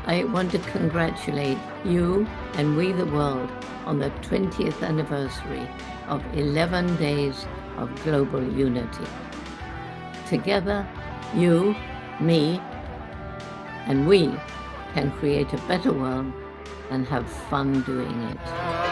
I want to congratulate you and We the World on the 20th anniversary of 11 days of global unity. Together, you, me, and we can create a better world and have fun doing it.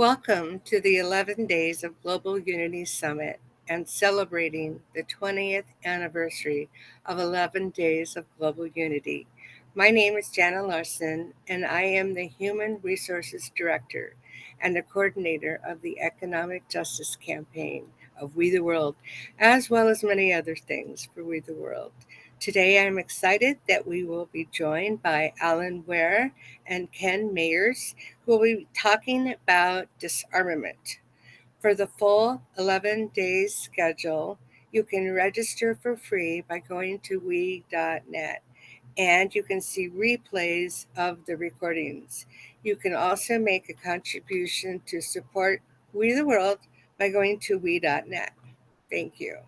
Welcome to the 11 Days of Global Unity Summit and celebrating the 20th anniversary of 11 Days of Global Unity. My name is Jana Larsen, and I am the Human Resources Director and the coordinator of the Economic Justice Campaign of We the World, as well as many other things for We the World. Today, I'm excited that we will be joined by Alyn Ware and Ken Mayers, who will be talking about disarmament. For the full 11 days schedule, you can register for free by going to we.net, and you can see replays of the recordings. You can also make a contribution to support We the World by going to we.net. Thank you.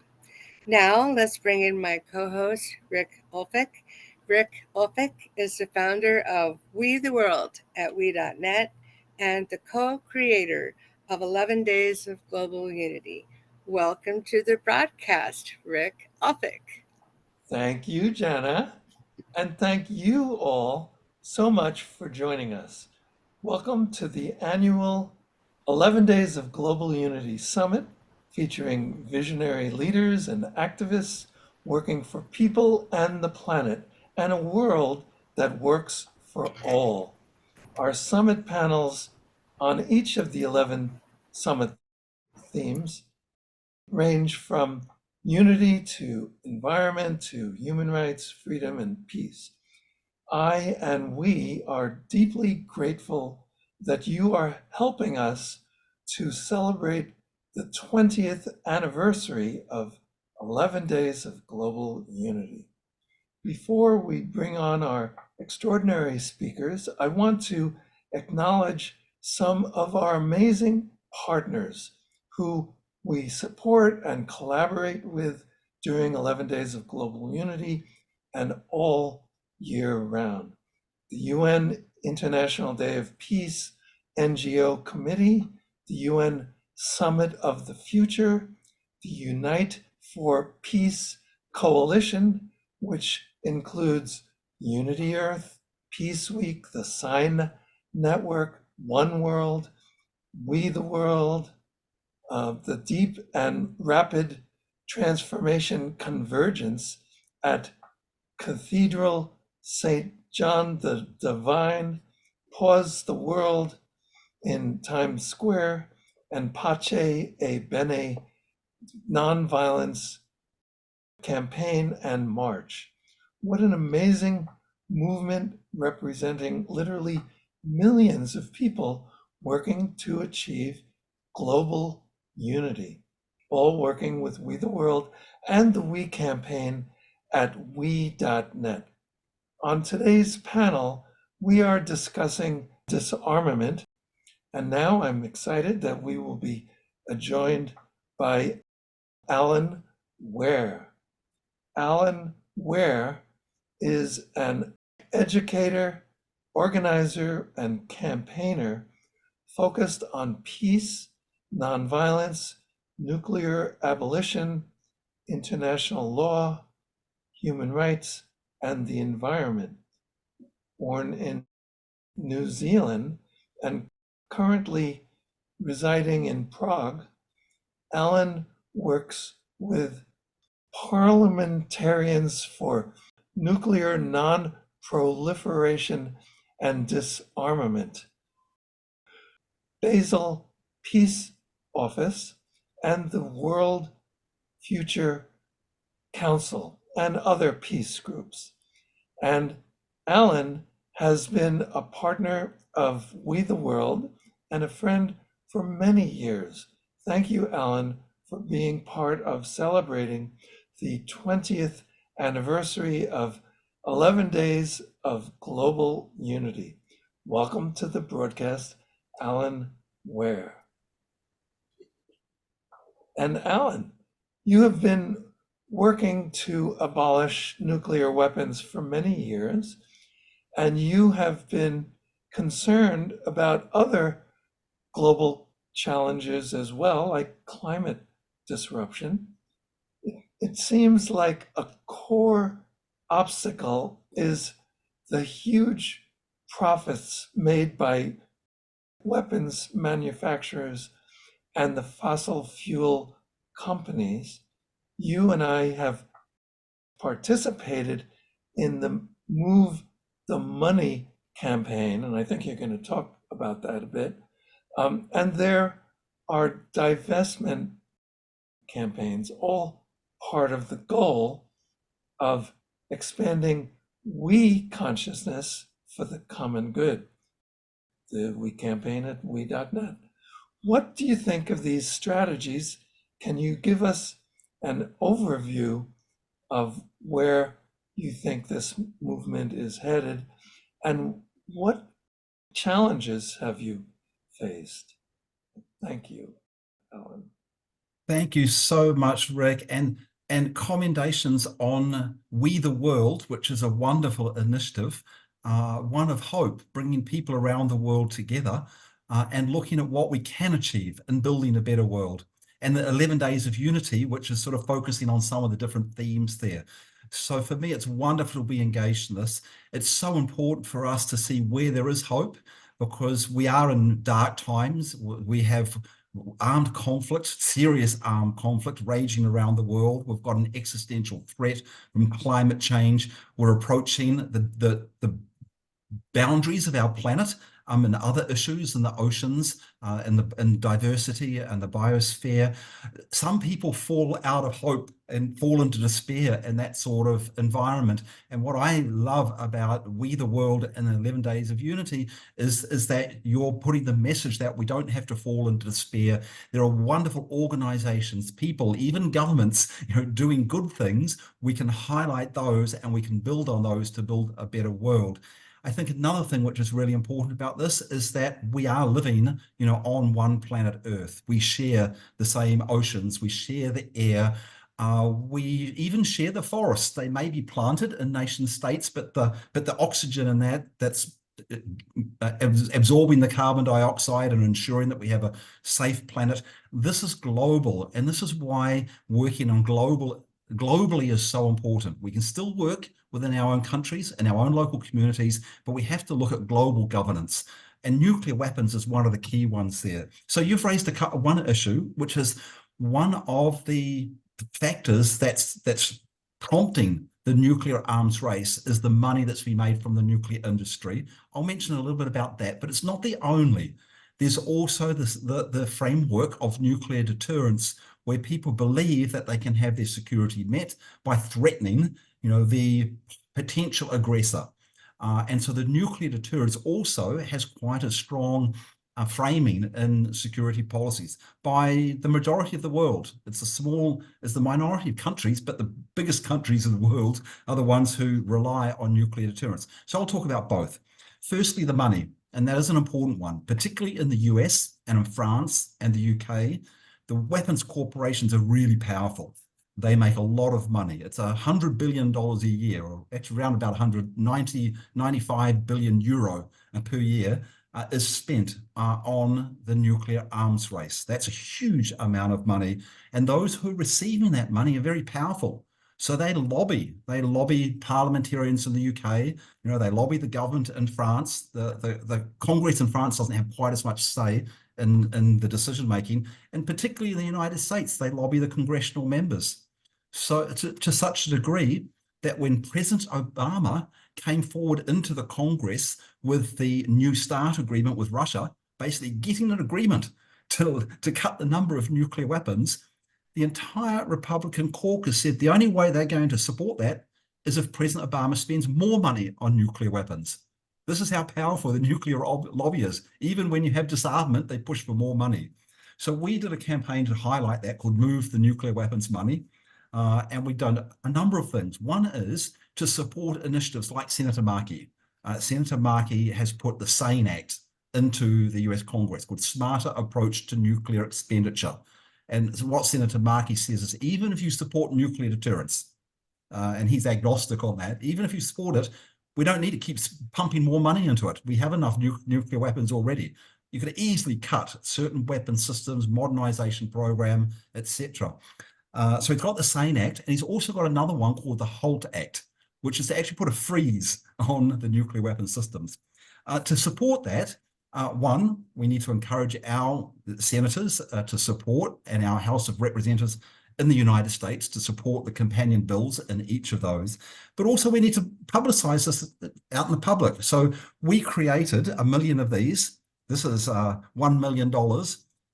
Now, let's bring in my co host, Rick Ulfik. Rick Ulfik is the founder of We the World at we.net and the co creator of 11 Days of Global Unity. Welcome to the broadcast, Rick Ulfik. Thank you, Jana, and thank you all so much for joining us. Welcome to the annual 11 Days of Global Unity Summit, featuring visionary leaders and activists working for people and the planet and a world that works for all. Our summit panels on each of the 11 summit themes range from unity to environment to human rights, freedom, and peace. I and we are deeply grateful that you are helping us to celebrate the 20th anniversary of 11 Days of Global Unity. Before we bring on our extraordinary speakers, I want to acknowledge some of our amazing partners who we support and collaborate with during 11 Days of Global Unity and all year round. The UN International Day of Peace NGO Committee, the UN Summit of the Future, the Unite for Peace Coalition, which includes Unity Earth, Peace Week, the Sign Network, One World, We the World, the Deep and Rapid Transformation Convergence at Cathedral St. John the Divine, Pause the World in Times Square, and Pace e Bene Nonviolence Campaign and March. What an amazing movement representing literally millions of people working to achieve global unity, all working with We the World and the We campaign at we.net. On today's panel, we are discussing disarmament, and now I'm excited that we will be joined by Alyn Ware. Alyn Ware is an educator, organizer, and campaigner focused on peace, nonviolence, nuclear abolition, international law, human rights, and the environment. Born in New Zealand and currently residing in Prague, Alyn works with parliamentarians for nuclear non-proliferation and disarmament, Basel Peace Office, and the World Future Council, and other peace groups. And Alyn has been a partner of We the World and a friend for many years. Thank you, Alyn, for being part of celebrating the 20th anniversary of 11 Days of Global Unity. Welcome to the broadcast, Alyn Ware. And Alyn, you have been working to abolish nuclear weapons for many years, and you have been concerned about other global challenges as well, like climate disruption. It seems like a core obstacle is the huge profits made by weapons manufacturers and the fossil fuel companies. You and I have participated in the Move the Money campaign, and I think you're going to talk about that a bit. And there are divestment campaigns, all part of the goal of expanding we consciousness for the common good. The we campaign at we.net. What do you think of these strategies? Can you give us an overview of where you think this movement is headed, and what challenges have you faced? Thank you, Alyn. Thank you so much, Rick, and commendations on We the World, which is a wonderful initiative, one of hope, bringing people around the world together and looking at what we can achieve in building a better world. And the 11 Days of Unity, which is sort of focusing on some of the different themes there. So for me, it's wonderful to be engaged in this. It's so important for us to see where there is hope, because we are in dark times. We have armed conflict, serious armed conflict raging around the world. We've got an existential threat from climate change. We're approaching the boundaries of our planet and other issues in the oceans, in diversity and the biosphere. Some people fall out of hope and fall into despair in that sort of environment. And what I love about We the World and the 11 Days of Unity is that you're putting the message that we don't have to fall into despair. There are wonderful organizations, people, even governments, doing good things. We can highlight those and we can build on those to build a better world. I think another thing which is really important about this is that we are living, on one planet Earth. We share the same oceans, we share the air, we even share the forests. They may be planted in nation states, but the oxygen in that's absorbing the carbon dioxide and ensuring that we have a safe planet. This is global, and this is why working on globally is so important. We can still work within our own countries and our own local communities, but we have to look at global governance. And nuclear weapons is one of the key ones there. So you've raised one issue, which is one of the factors that's prompting the nuclear arms race is the money that's been made from the nuclear industry. I'll mention a little bit about that, but it's not the only. There's also the framework of nuclear deterrence, where people believe that they can have their security met by threatening, the potential aggressor. And so the nuclear deterrence also has quite a strong framing in security policies by the majority of the world. It's the minority of countries, but the biggest countries in the world are the ones who rely on nuclear deterrence. So I'll talk about both. Firstly, the money, and that is an important one, particularly in the US and in France and the UK. The weapons corporations are really powerful. They make a lot of money. It's $100 billion a year, or actually around about 95 billion euro per year is spent on the nuclear arms race. That's a huge amount of money. And those who are receiving that money are very powerful. So they lobby parliamentarians in the UK, they lobby the government in France. The Congress in France doesn't have quite as much say in the decision making, and particularly in the United States, they lobby the congressional members. So to such a degree that when President Obama came forward into the Congress with the New START agreement with Russia, basically getting an agreement to cut the number of nuclear weapons, the entire Republican caucus said the only way they're going to support that is if President Obama spends more money on nuclear weapons. This is how powerful the nuclear lobby is. Even when you have disarmament, they push for more money. So we did a campaign to highlight that called Move the Nuclear Weapons Money. And we've done a number of things. One is to support initiatives like Senator Markey. Senator Markey has put the SANE Act into the US Congress, called Smarter Approach to Nuclear Expenditure. And what Senator Markey says is, even if you support nuclear deterrence, and he's agnostic on that, even if you support it, we don't need to keep pumping more money into it. We have enough nuclear weapons already. You could easily cut certain weapon systems, modernization program, etc. So he's got the SANE Act, and he's also got another one called the HALT Act, which is to actually put a freeze on the nuclear weapon systems. To support that, one, we need to encourage our senators to support, and our House of Representatives in the United States to support the companion bills in each of those. But also we need to publicize this out in the public. So we created 1 million of these. This is $1 million.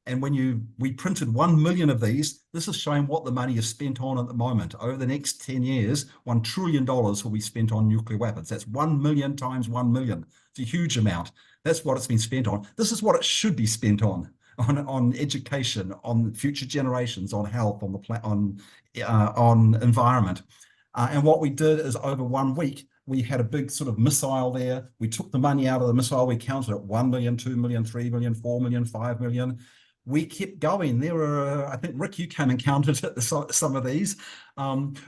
And when we printed 1 million of these, this is showing what the money is spent on at the moment. Over the next 10 years, $1 trillion will be spent on nuclear weapons. That's 1 million times 1 million. It's a huge amount. That's what it's been spent on. This is what it should be spent on education, on future generations, on health, on environment. And what we did is, over 1 week, we had a big sort of missile there. We took the money out of the missile. We counted it 1 million, 2 million, 3 million, 4 million, 5 million. We kept going. There were, I think, Rick, you came and counted some of these.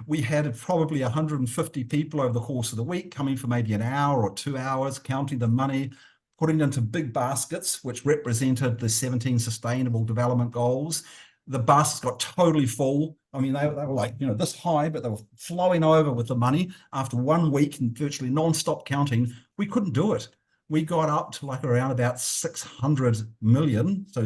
We had probably 150 people over the course of the week coming for maybe an hour or 2 hours, counting the money, putting it into big baskets, which represented the 17 Sustainable Development Goals. The baskets got totally full. I mean, they were like, this high, but they were flowing over with the money. After 1 week and virtually non-stop counting, we couldn't do it. We got up to like around about 600 million, so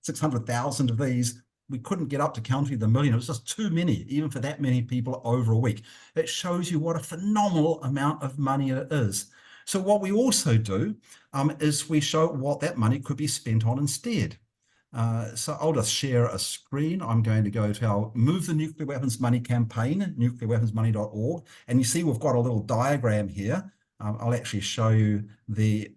600,000 of these. We couldn't get up to counting the million. It was just too many, even for that many people over a week. It shows you what a phenomenal amount of money it is. So what we also do is we show what that money could be spent on instead. So I'll just share a screen. I'm going to go to our Move the Nuclear Weapons Money campaign, nuclearweaponsmoney.org. And you see we've got a little diagram here. I'll actually show you the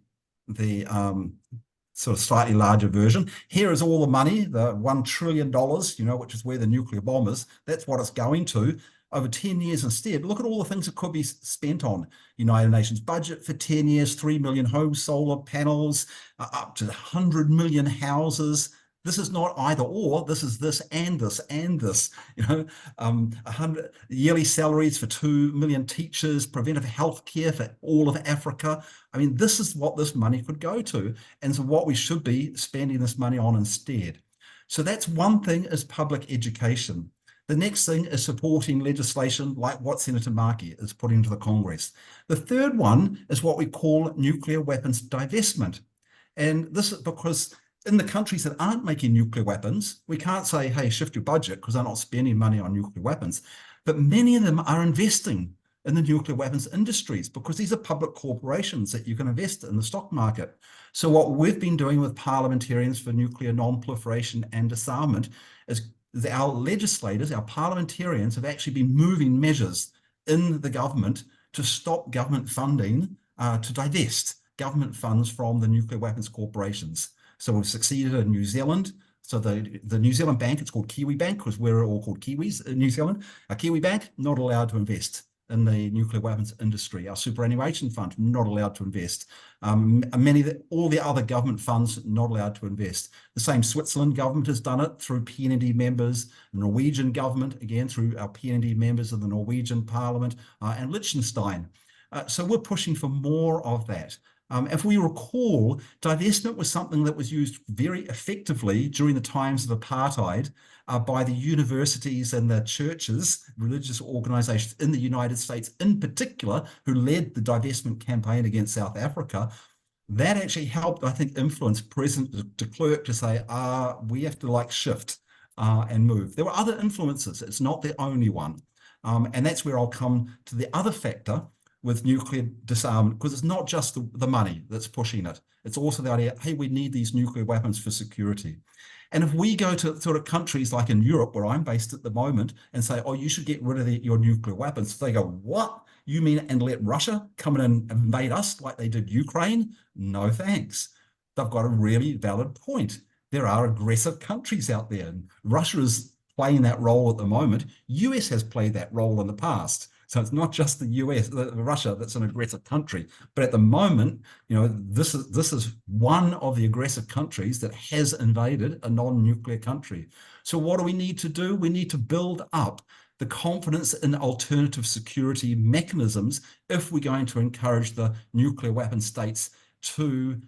sort of slightly larger version. Here is all the money, the $1 trillion, which is where the nuclear bomb is. That's what it's going to over 10 years instead. Look at all the things it could be spent on. United Nations budget for 10 years, 3 million home solar panels, up to 100 million houses. This is not either or, this is this and this and this. 100 yearly salaries for 2 million teachers, preventive health care for all of Africa. I mean, this is what this money could go to, and so what we should be spending this money on instead. So that's one thing, is public education. The next thing is supporting legislation like what Senator Markey is putting to the Congress. The third one is what we call nuclear weapons divestment. And this is because in the countries that aren't making nuclear weapons, we can't say, hey, shift your budget because they're not spending money on nuclear weapons. But many of them are investing in the nuclear weapons industries because these are public corporations that you can invest in the stock market. So what we've been doing with parliamentarians for nuclear non-proliferation and disarmament is our legislators, our parliamentarians, have actually been moving measures in the government to stop government funding, to divest government funds from the nuclear weapons corporations. So we've succeeded in New Zealand. So the New Zealand bank, it's called Kiwi Bank because we're all called Kiwis in New Zealand. A Kiwi Bank, not allowed to invest in the nuclear weapons industry. Our superannuation fund, not allowed to invest. All the other government funds, not allowed to invest. The same Switzerland government has done it through PND members. The Norwegian government, again, through our PND members of the Norwegian Parliament, and Liechtenstein. So we're pushing for more of that. If we recall, divestment was something that was used very effectively during the times of apartheid by the universities and the churches, religious organizations in the United States in particular, who led the divestment campaign against South Africa. That actually helped, I think, influence President de Klerk to say, we have to shift and move. There were other influences. It's not the only one. And that's where I'll come to the other factor with nuclear disarmament, because it's not just the money that's pushing it. It's also the idea, hey, we need these nuclear weapons for security. And if we go to sort of countries like in Europe, where I'm based at the moment, and say, oh, you should get rid of your nuclear weapons, they go, what? You mean and let Russia come in and invade us like they did Ukraine? No, thanks. They've got a really valid point. There are aggressive countries out there, and Russia is playing that role at the moment. US has played that role in the past. So it's not just the US, Russia that's an aggressive country, but at the moment, this is one of the aggressive countries that has invaded a non-nuclear country. So what do we need to do? We need to build up the confidence in alternative security mechanisms if we're going to encourage the nuclear weapon states to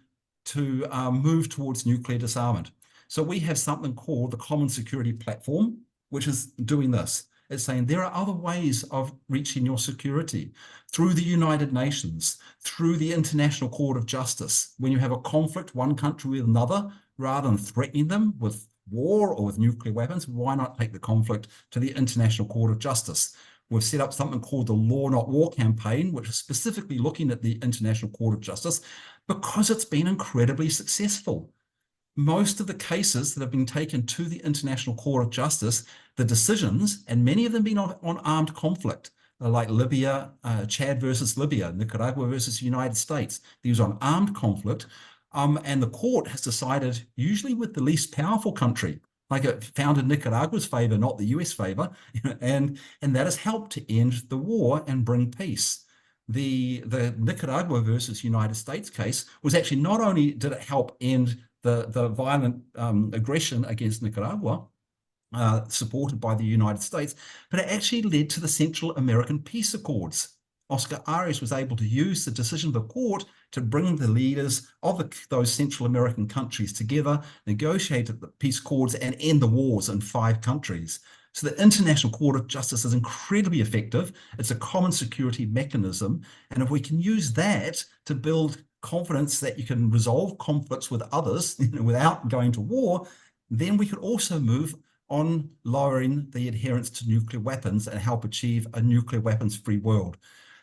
move towards nuclear disarmament. So we have something called the Common Security Platform, which is doing this. It's saying there are other ways of reaching your security through the United Nations, through the International Court of Justice. When you have a conflict, one country with another, rather than threatening them with war or with nuclear weapons, why not take the conflict to the International Court of Justice? We've set up something called the Law Not War campaign, which is specifically looking at the International Court of Justice because it's been incredibly successful. Most of the cases that have been taken to the International Court of Justice, the decisions, and many of them been on armed conflict, like Libya, Chad versus Libya, Nicaragua versus the United States. These are on armed conflict. And the court has decided, usually with the least powerful country, like it found in Nicaragua's favor, not the US favor, and that has helped to end the war and bring peace. The Nicaragua versus United States case was actually, not only did it help end the violent aggression against Nicaragua, supported by the United States, but it actually led to the Central American Peace Accords. Oscar Arias was able to use the decision of the court to bring the leaders of those Central American countries together, negotiate the peace accords, and end the wars in 5 countries. So the International Court of Justice is incredibly effective. It's a common security mechanism. And if we can use that to build confidence that you can resolve conflicts with others without going to war, then we could also move on lowering the adherence to nuclear weapons and help achieve a nuclear weapons-free world.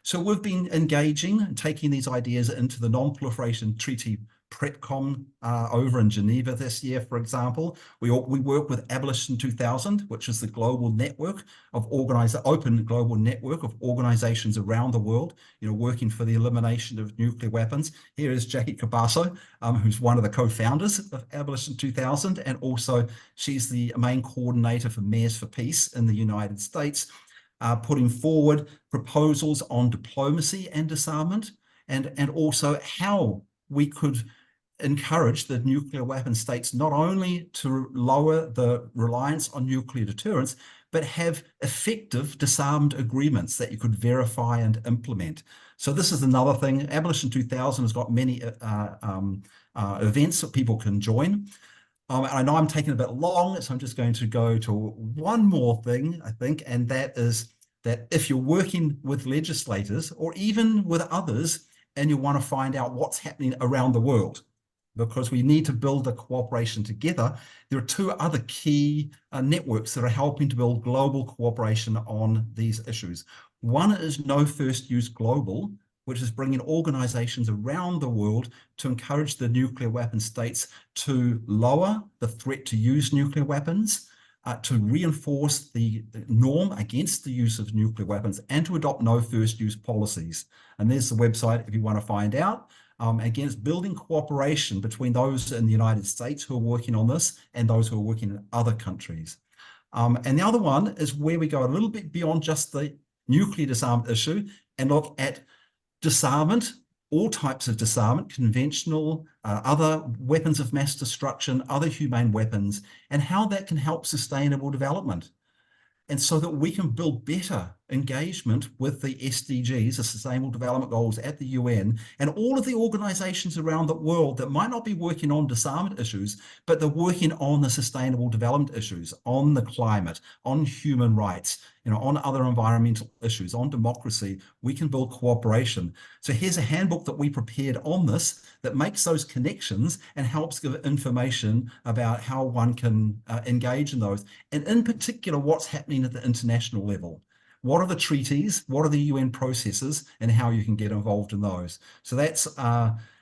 So we've been engaging and taking these ideas into the Non-Proliferation Treaty PRETCOM over in Geneva this year, for example. We work with Abolition 2000, which is the global network of open global network of organizations around the world, working for the elimination of nuclear weapons. Here is Jackie Cabasso, who's one of the co-founders of Abolition 2000, and also she's the main coordinator for Mayors for Peace in the United States, putting forward proposals on diplomacy and disarmament, and also how we could encourage the nuclear weapon states not only to lower the reliance on nuclear deterrence, but have effective disarmed agreements that you could verify and implement. So this is another thing. Abolition 2000 has got many events that people can join. I know I'm taking a bit long, so I'm just going to go to one more thing, I think, and that is that if you're working with legislators or even with others and you want to find out what's happening around the world, because we need to build a cooperation together, there are 2 other key networks that are helping to build global cooperation on these issues. One is No First Use Global, which is bringing organizations around the world to encourage the nuclear weapon states to lower the threat to use nuclear weapons, to reinforce the norm against the use of nuclear weapons, and to adopt no first use policies. And there's the website if you want to find out. Again, it's building cooperation between those in the United States who are working on this and those who are working in other countries. And the other one is where we go a little bit beyond just the nuclear disarmament issue and look at disarmament, all types of disarmament, conventional, other weapons of mass destruction, other humane weapons, and how that can help sustainable development. And so that we can build better engagement with the SDGs, the Sustainable Development Goals at the UN, and all of the organizations around the world that might not be working on disarmament issues, but they're working on the sustainable development issues, on the climate, on human rights, on other environmental issues, on democracy. We can build cooperation. So here's a handbook that we prepared on this that makes those connections and helps give information about how one can engage in those. And in particular, what's happening at the international level. What are the treaties? What are the UN processes? And how you can get involved in those. So that's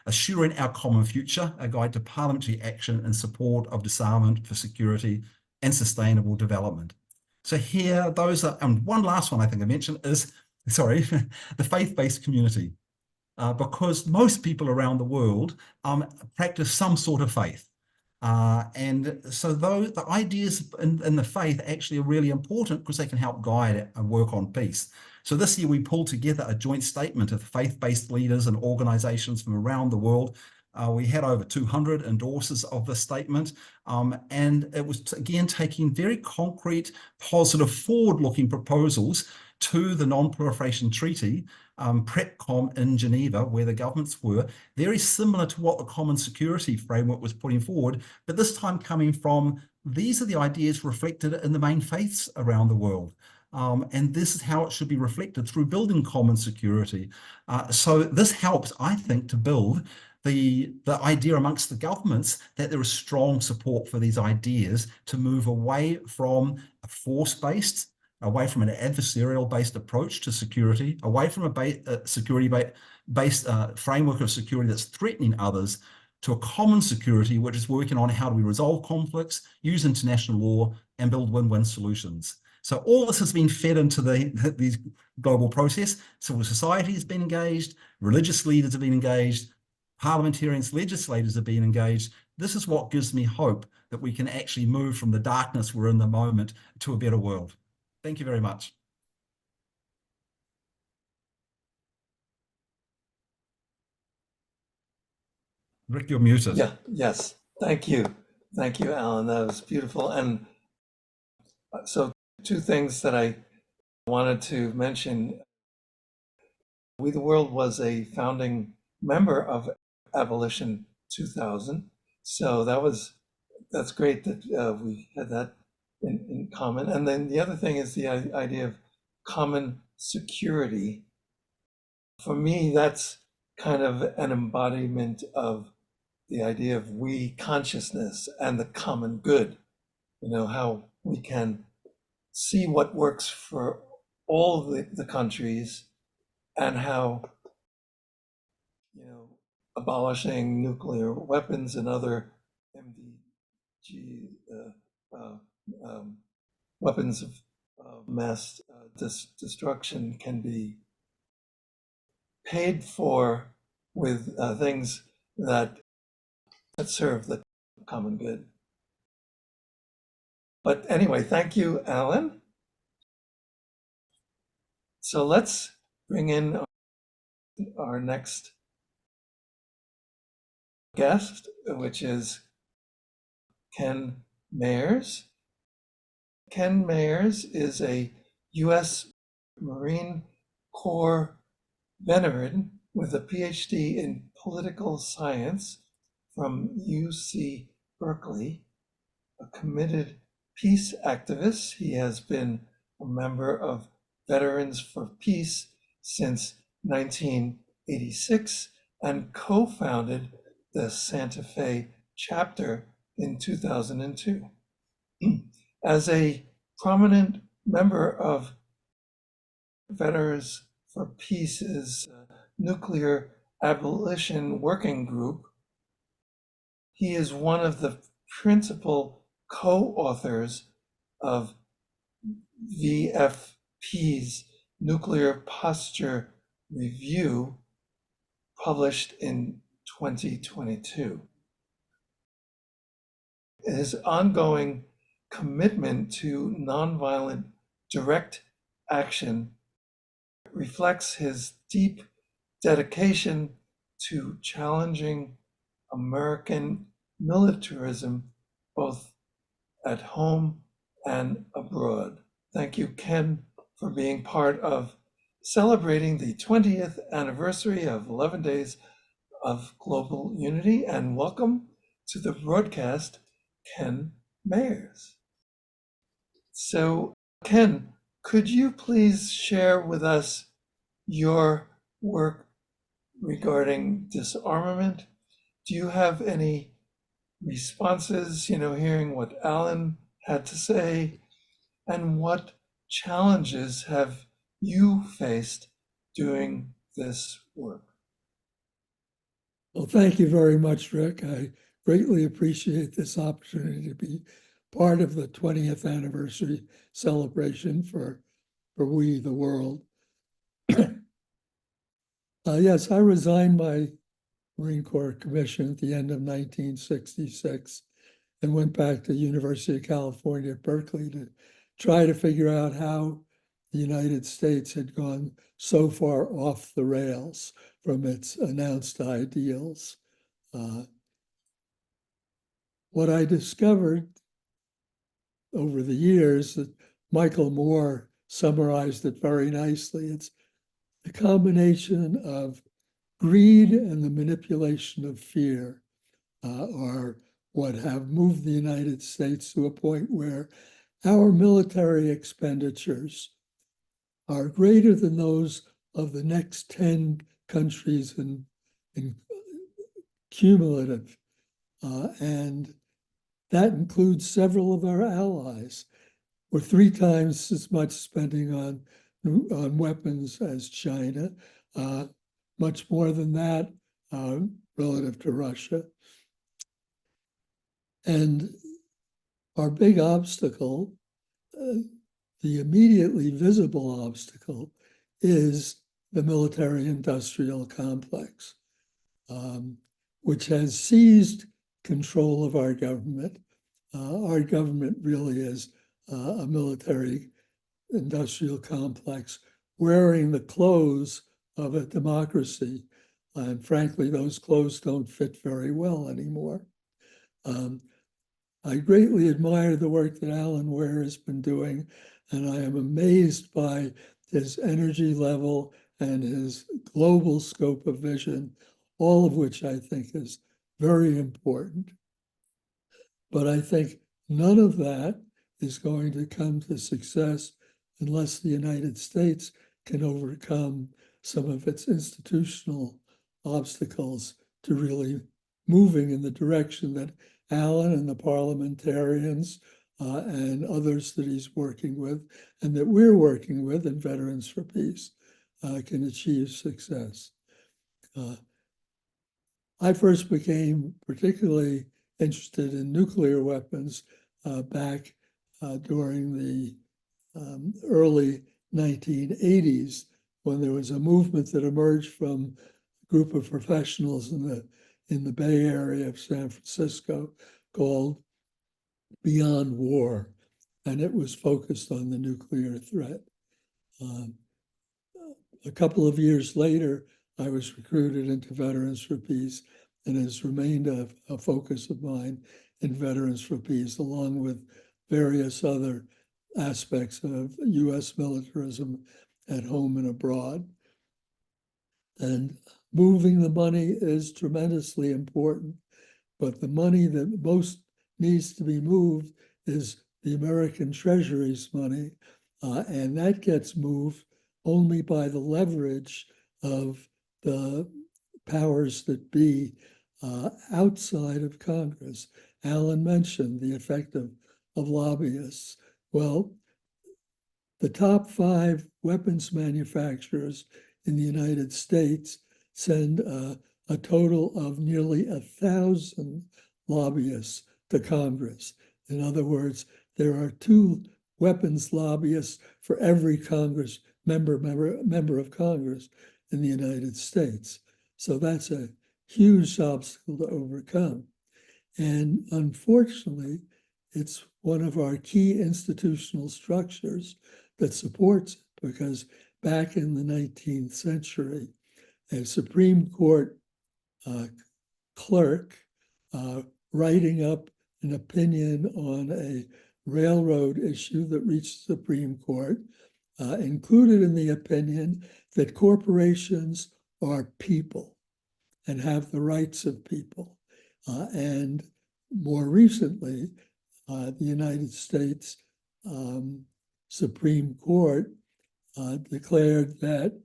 Assuring Our Common Future, a guide to parliamentary action in support of disarmament for security and sustainable development. So here, those are, and one last one I think I mentioned is, the faith-based community. Because most people around the world practice some sort of faith. And so the ideas in the faith actually are really important because they can help guide and work on peace. So this year we pulled together a joint statement of faith-based leaders and organizations from around the world. We had over 200 endorsers of the statement, and it was, again, taking very concrete, positive, forward-looking proposals to the Non-Proliferation Treaty, PrepCom in Geneva, where the governments were, very similar to what the Common Security Framework was putting forward, but this time coming from, these are the ideas reflected in the main faiths around the world. And this is how it should be reflected through building common security. So this helps, I think, to build the idea amongst the governments that there is strong support for these ideas to move away from a force-based, away from an adversarial-based approach to security, away from a security-based framework of security that's threatening others, to a common security which is working on how do we resolve conflicts, use international law, and build win-win solutions. So all this has been fed into these global process. Civil society has been engaged, religious leaders have been engaged, parliamentarians, legislators have been engaged. This is what gives me hope that we can actually move from the darkness we're in the moment to a better world. Thank you very much. Rick, you're muted. Yeah, yes. Thank you. Thank you, Alyn. That was beautiful. And so two things that I wanted to mention. We the World was a founding member of Abolition 2000. So that's great that we had that in common. And then the other thing is the idea of common security. For me, that's kind of an embodiment of the idea of we consciousness and the common good, how we can see what works for all the countries and how, abolishing nuclear weapons and other MDG weapons of mass destruction can be paid for with things that serve the common good. But anyway, thank you, Alyn. So let's bring in our next guest, which is Ken Mayers. Ken Mayers is a U.S. Marine Corps veteran with a PhD in political science from UC Berkeley, a committed peace activist. He has been a member of Veterans for Peace since 1986 and co-founded the Santa Fe chapter in 2002. As a prominent member of Veterans for Peace's nuclear abolition working group, he is one of the principal co-authors of VFP's Nuclear Posture Review, published in 2022. His ongoing commitment to nonviolent direct action reflects his deep dedication to challenging American militarism, both at home and abroad. Thank you, Ken, for being part of celebrating the 20th anniversary of 11 Days of Global Unity, and welcome to the broadcast, Ken Mayers. So, Ken, could you please share with us your work regarding disarmament? Do you have any responses, hearing what Alyn had to say, and what challenges have you faced doing this work? Well, thank you very much, Rick. I greatly appreciate this opportunity to be part of the 20th anniversary celebration for We the World. Yes, I resigned my Marine Corps commission at the end of 1966 and went back to the University of California at Berkeley to try to figure out how the United States had gone so far off the rails from its announced ideals. What I discovered over the years, that Michael Moore summarized it very nicely. It's the combination of greed and the manipulation of fear are what have moved the United States to a point where our military expenditures are greater than those of the next 10 countries in cumulative. And that includes several of our allies. We're 3 times as much spending on weapons as China, much more than that relative to Russia. And our big obstacle, the immediately visible obstacle, is the military-industrial complex, which has seized control of our government. Our government really is a military-industrial complex wearing the clothes of a democracy. And frankly, those clothes don't fit very well anymore. I greatly admire the work that Alyn Ware has been doing, and I am amazed by his energy level and his global scope of vision, all of which I think is very important. But I think none of that is going to come to success unless the United States can overcome some of its institutional obstacles to really moving in the direction that Alyn and the parliamentarians and others that he's working with and that we're working with in Veterans for Peace can achieve success. I first became particularly interested in nuclear weapons back during the early 1980s, when there was a movement that emerged from a group of professionals in the Bay Area of San Francisco called Beyond War, and it was focused on the nuclear threat. A couple of years later, I was recruited into Veterans for Peace, and has remained a focus of mine in Veterans for Peace, along with various other aspects of U.S. militarism at home and abroad. And moving the money is tremendously important, but the money that most needs to be moved is the American Treasury's money, and that gets moved only by the leverage of the powers that be outside of Congress. Alyn mentioned the effect of lobbyists. Well, the top 5 weapons manufacturers in the United States send a total of nearly 1,000 lobbyists to Congress. In other words, there are 2 weapons lobbyists for every Congress member of Congress in the United States. So that's a huge obstacle to overcome. And unfortunately, it's one of our key institutional structures that supports it, because back in the 19th century, a Supreme Court clerk writing up an opinion on a railroad issue that reached the Supreme Court included in the opinion that corporations are people and have the rights of people. And more recently, the United States Supreme Court declared that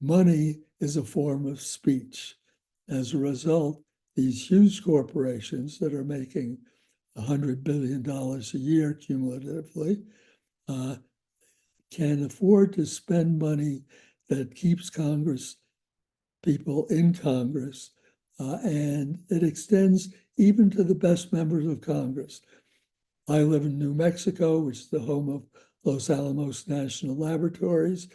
money is a form of speech. As a result, these huge corporations that are making $100 billion a year cumulatively can afford to spend money that keeps Congress people in Congress, and it extends even to the best members of Congress. I live in New Mexico, which is the home of Los Alamos National Laboratories,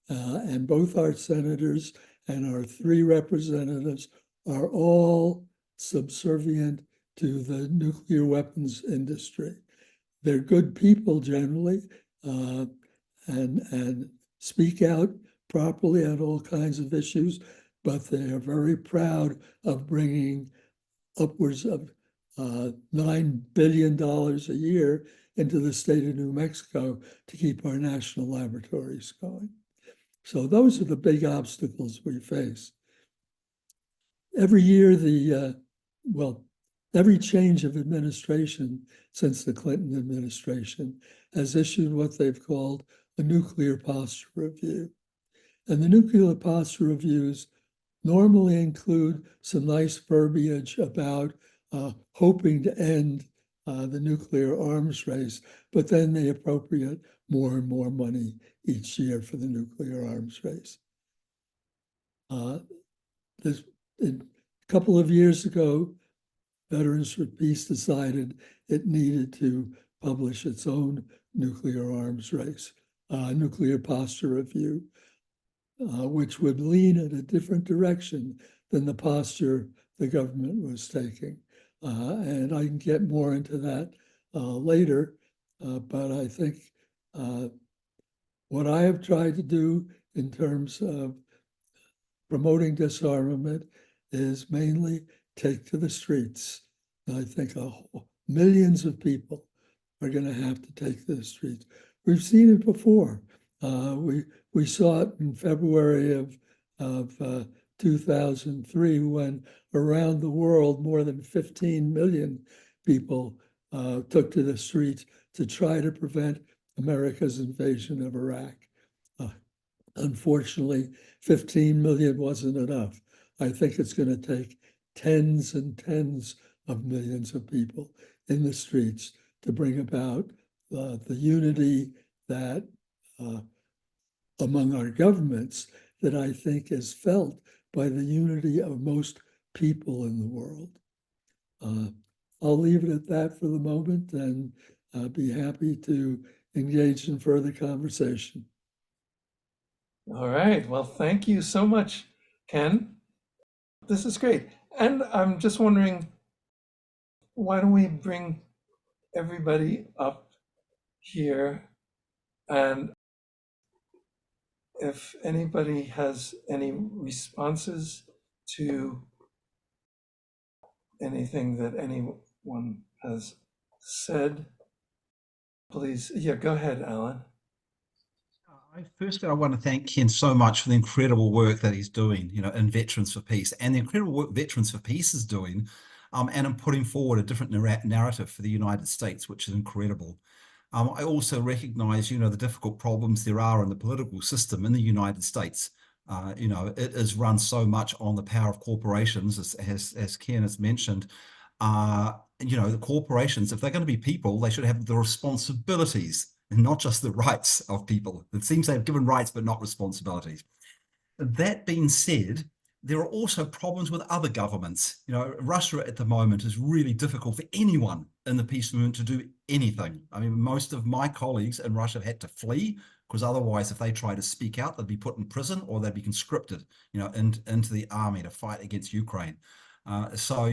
and both our senators and our 3 representatives are all subservient to the nuclear weapons industry. They're good people generally, and speak out properly on all kinds of issues, but they are very proud of bringing upwards of $9 billion a year into the state of New Mexico to keep our national laboratories going. So those are the big obstacles we face. Every year, every change of administration since the Clinton administration has issued what they've called a nuclear posture review. And the nuclear posture reviews normally include some nice verbiage about hoping to end the nuclear arms race, but then they appropriate more and more money each year for the nuclear arms race. A couple of years ago, Veterans for Peace decided it needed to publish its own nuclear arms race, nuclear posture review, which would lean in a different direction than the posture the government was taking. And I can get more into that later, but I think what I have tried to do in terms of promoting disarmament is mainly take to the streets. And I think millions of people are going to have to take to the streets. We've seen it before. We saw it in February of 2003 when around the world more than 15 million people took to the streets to try to prevent America's invasion of Iraq. Unfortunately, 15 million wasn't enough. I think it's going to take tens and tens of millions of people in the streets to bring about the unity that among our governments that I think is felt by the unity of most people in the world. I'll leave it at that for the moment and be happy to engage in further conversation. All right. Well, thank you so much, Ken. This is great. And I'm just wondering, why don't we bring everybody up here, and if anybody has any responses to anything that anyone has said, please. Yeah, go ahead, Alyn. Firstly, I want to thank Ken so much for the incredible work that he's doing, in Veterans for Peace, and the incredible work Veterans for Peace is doing, and in putting forward a different narrative for the United States, which is incredible. I also recognize, the difficult problems there are in the political system in the United States. It is run so much on the power of corporations, as Ken has mentioned. The corporations, if they're going to be people, they should have the responsibilities and not just the rights of people. It seems they have given rights, but not responsibilities. That being said, there are also problems with other governments. Russia at the moment is really difficult for anyone in the peace movement to do anything. I mean, most of my colleagues in Russia have had to flee because otherwise, if they try to speak out, they'd be put in prison or they'd be conscripted, into the army to fight against Ukraine. So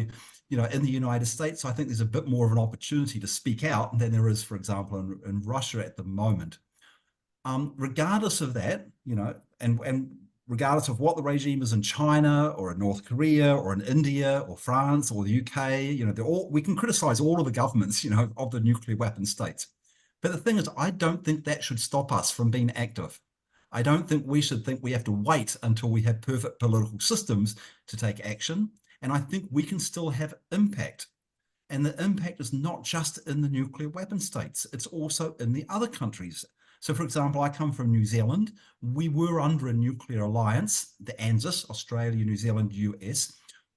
in the United States, I think there's a bit more of an opportunity to speak out than there is, for example, in Russia at the moment. Regardless of that, and regardless of what the regime is in China or in North Korea or in India or France or the UK, we can criticize all of the governments, of the nuclear weapon states. But the thing is, I don't think that should stop us from being active. I don't think we should think we have to wait until we have perfect political systems to take action. And I think we can still have impact. And the impact is not just in the nuclear weapon states, it's also in the other countries. So, for example, I come from New Zealand. We were under a nuclear alliance, the ANZUS, Australia, New Zealand, US.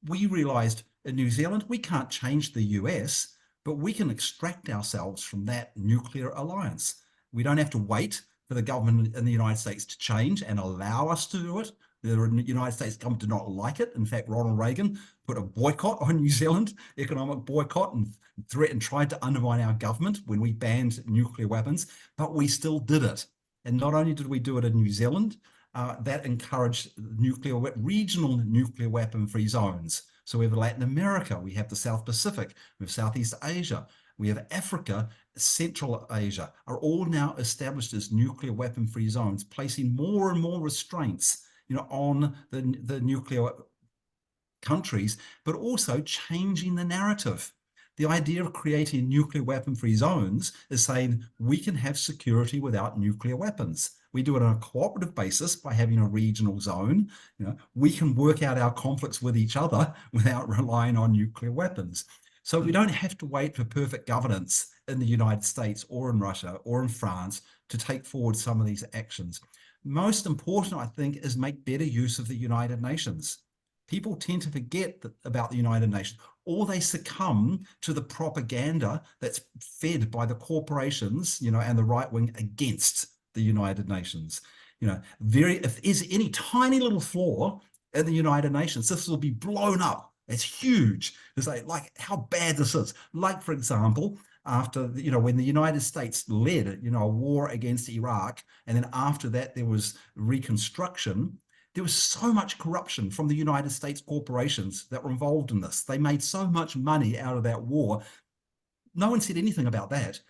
We realized in New Zealand, we can't change the US, but we can extract ourselves from that nuclear alliance. We don't have to wait for the government in the United States to change and allow us to do it. The United States government did not like it. In fact, Ronald Reagan put a boycott on New Zealand, economic boycott, and tried to undermine our government when we banned nuclear weapons, but we still did it. And not only did we do it in New Zealand, that encouraged regional nuclear weapon-free zones. So we have Latin America, we have the South Pacific, we have Southeast Asia, we have Africa, Central Asia, are all now established as nuclear weapon-free zones, placing more and more restraints, on the nuclear countries, but also changing the narrative. The idea of creating nuclear weapon-free zones is saying we can have security without nuclear weapons. We do it on a cooperative basis by having a regional zone. We can work out our conflicts with each other without relying on nuclear weapons. So we don't have to wait for perfect governance in the United States or in Russia or in France to take forward some of these actions. Most important, I think, is make better use of the United Nations. People tend to forget about the United Nations, or they succumb to the propaganda that's fed by the corporations, and the right wing against the United Nations. If there's any tiny little flaw in the United Nations, this will be blown up. It's huge. It's like how bad this is. Like, for example, after, when the United States led, a war against Iraq, and then after that there was reconstruction, there was so much corruption from the United States corporations that were involved in this. They made so much money out of that war. No one said anything about that.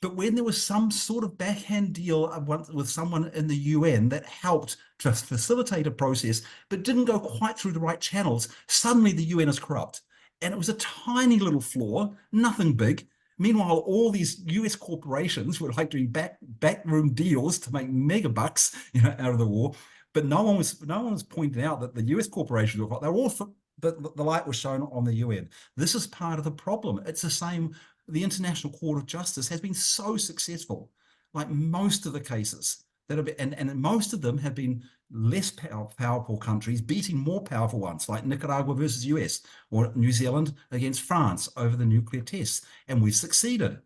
But when there was some sort of backhand deal with someone in the UN that helped to facilitate a process, but didn't go quite through the right channels, suddenly the UN is corrupt. And it was a tiny little flaw, nothing big. Meanwhile, all these US corporations were like doing backroom deals to make mega bucks, out of the war. But no one was pointing out that the US corporations were, they're all, but the light was shown on the UN. This is part of the problem. It's the same. The International Court of Justice has been so successful, like most of the cases that have been, and most of them have been less powerful countries beating more powerful ones, like Nicaragua versus US or New Zealand against France over the nuclear tests, and we've succeeded.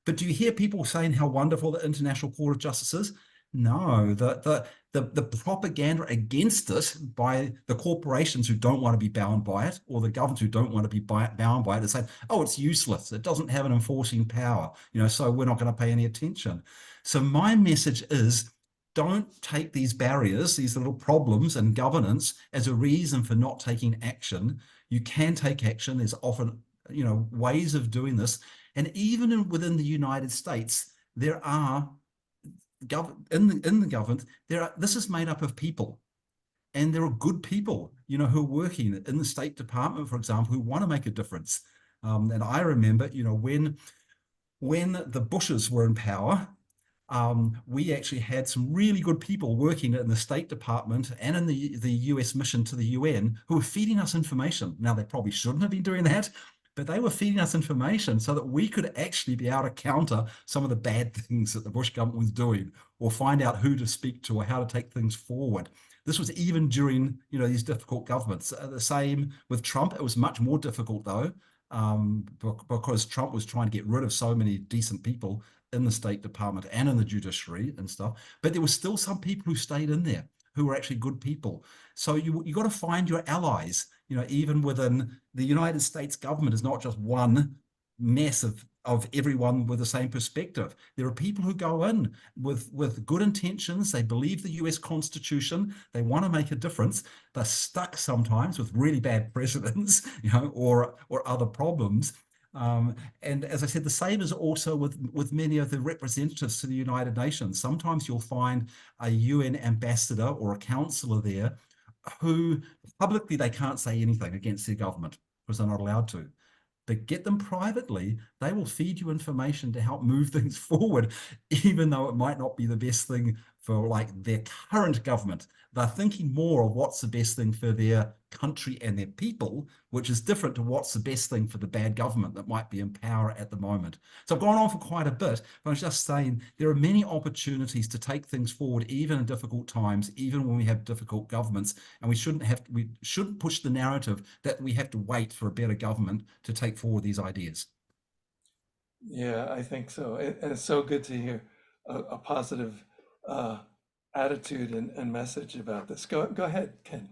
But do you hear people saying how wonderful the International Court of Justice is? No, the propaganda against it by the corporations who don't want to be bound by it, or the governments who don't want to be bound by it, is saying, oh, it's useless. It doesn't have an enforcing power, so we're not going to pay any attention. So my message is, don't take these barriers, these little problems in governance as a reason for not taking action. You can take action. There's often, ways of doing this. And even within the United States, there are in the government, this is made up of people, and there are good people, who are working in the State Department, for example, who want to make a difference. And I remember, when the Bushes were in power, we actually had some really good people working in the State Department and in the US mission to the UN who were feeding us information. Now, they probably shouldn't have been doing that, but they were feeding us information so that we could actually be able to counter some of the bad things that the Bush government was doing, or find out who to speak to or how to take things forward. This was even during, these difficult governments. The same with Trump. It was much more difficult, though, because Trump was trying to get rid of so many decent people in the State Department and in the judiciary and stuff. But there were still some people who stayed in there who were actually good people. So you got to find your allies. Even within the United States government is not just one mess of everyone with the same perspective. There are people who go in with good intentions. They believe the US Constitution. They want to make a difference. They're stuck sometimes with really bad presidents, or other problems. And as I said, the same is also with many of the representatives to the United Nations. Sometimes you'll find a UN ambassador or a counselor there who publicly they can't say anything against their government because they're not allowed to. But get them privately, they will feed you information to help move things forward, even though it might not be the best thing for like their current government. They're thinking more of what's the best thing for their country and their people, which is different to what's the best thing for the bad government that might be in power at the moment. So I've gone on for quite a bit, but I was just saying there are many opportunities to take things forward, even in difficult times, even when we have difficult governments, and we shouldn't push the narrative that we have to wait for a better government to take forward these ideas. Yeah, I think so. And it's so good to hear a positive attitude and message about this. Go ahead, Ken.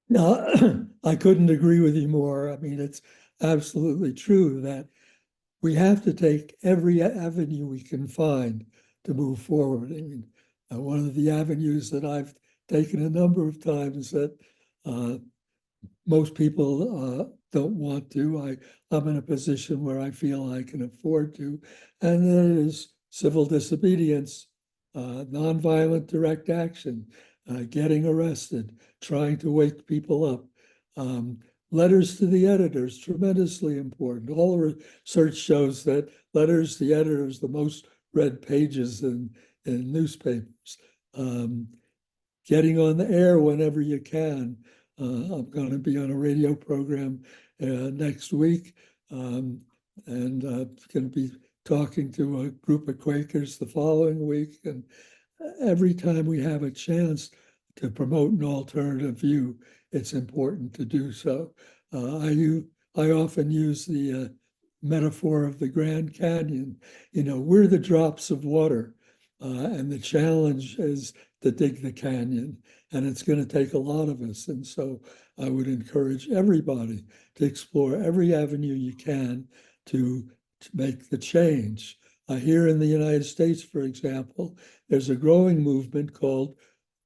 No, I couldn't agree with you more. I mean, it's absolutely true that we have to take every avenue we can find to move forward. I mean, one of the avenues that I've taken a number of times that most people don't want to. I'm in a position where I feel I can afford to. And then there's civil disobedience, nonviolent direct action, getting arrested, trying to wake people up. Letters to the editors, tremendously important. All the research shows that letters to the editors, the most read pages in newspapers. Getting on the air whenever you can. I'm going to be on a radio program next week, and going to be talking to a group of Quakers the following week. And every time we have a chance to promote an alternative view, it's important to do so. I often use the metaphor of the Grand Canyon. We're the drops of water, and the challenge is to dig the canyon, and it's going to take a lot of us. And so I would encourage everybody to explore every avenue you can to make the change. Here in the United States, for example, there's a growing movement called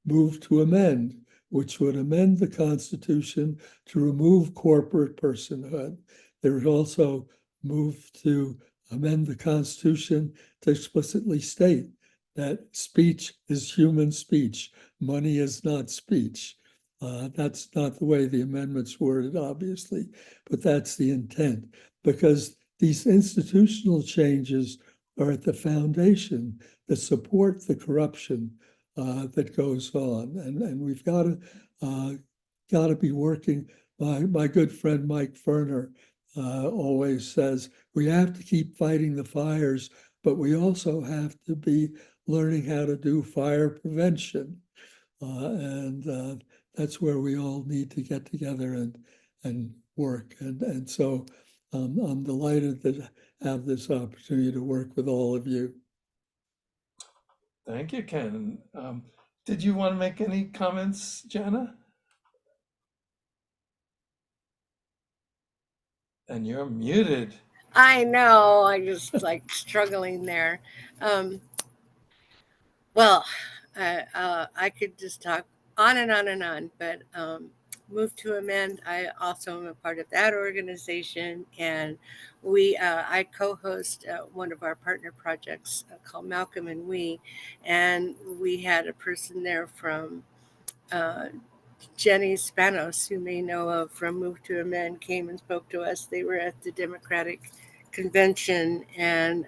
Move to Amend, which would amend the Constitution to remove corporate personhood. There would also move to amend the Constitution to explicitly state that speech is human speech. Money is not speech. That's not the way the amendment's worded, obviously, but that's the intent, because these institutional changes are at the foundation that support the corruption that goes on, and we've got to be working. My good friend Mike Ferner always says we have to keep fighting the fires, but we also have to be learning how to do fire prevention, and that's where we all need to get together and work. And so I'm delighted to have this opportunity to work with all of you. Thank you, Ken. Did you want to make any comments, Jana? And you're muted. I know, I just like struggling there. Well, I could just talk on and on and on, but Move to Amend, I also am a part of that organization, and I co-host one of our partner projects called Malcolm and and we had a person there from Jenny Spanos, who may know of from Move to Amend, came and spoke to us. They were at the Democratic convention and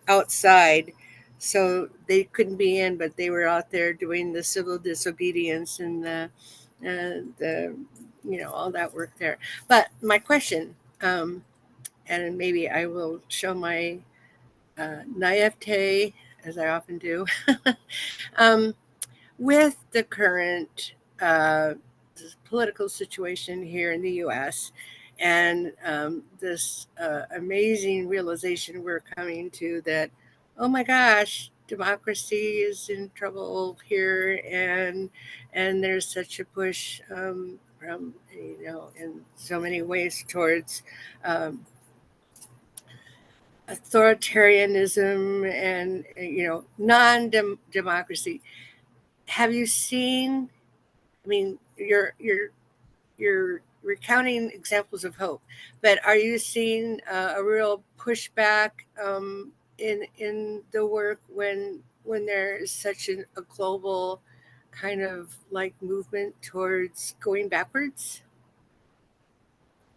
outside, so they couldn't be in, but they were out there doing the civil disobedience and the all that work there. But my question, and maybe I will show my naivete, as I often do, with the current political situation here in the U.S. and this amazing realization we're coming to that, oh my gosh, democracy is in trouble here, and there's such a push from in so many ways towards authoritarianism and non-democracy. Have you seen? I mean, you're recounting examples of hope, but are you seeing a real pushback in the work when there is such a global kind of like movement towards going backwards?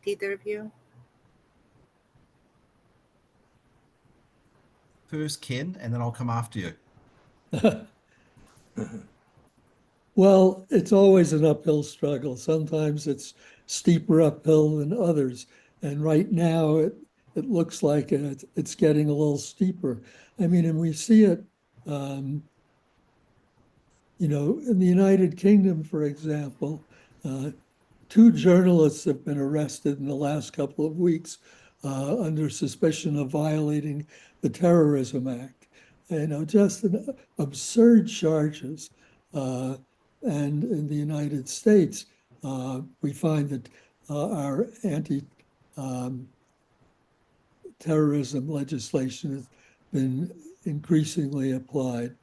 Either of you? First, Ken, and then I'll come after you. Well, it's always an uphill struggle. Sometimes it's steeper uphill than others. And right now it looks like it's getting a little steeper. I mean, and we see it, in the United Kingdom, for example, 2 journalists have been arrested in the last couple of weeks under suspicion of violating the Terrorism Act. Just absurd charges. And in the United States, we find that our anti-terrorism legislation has been increasingly applied.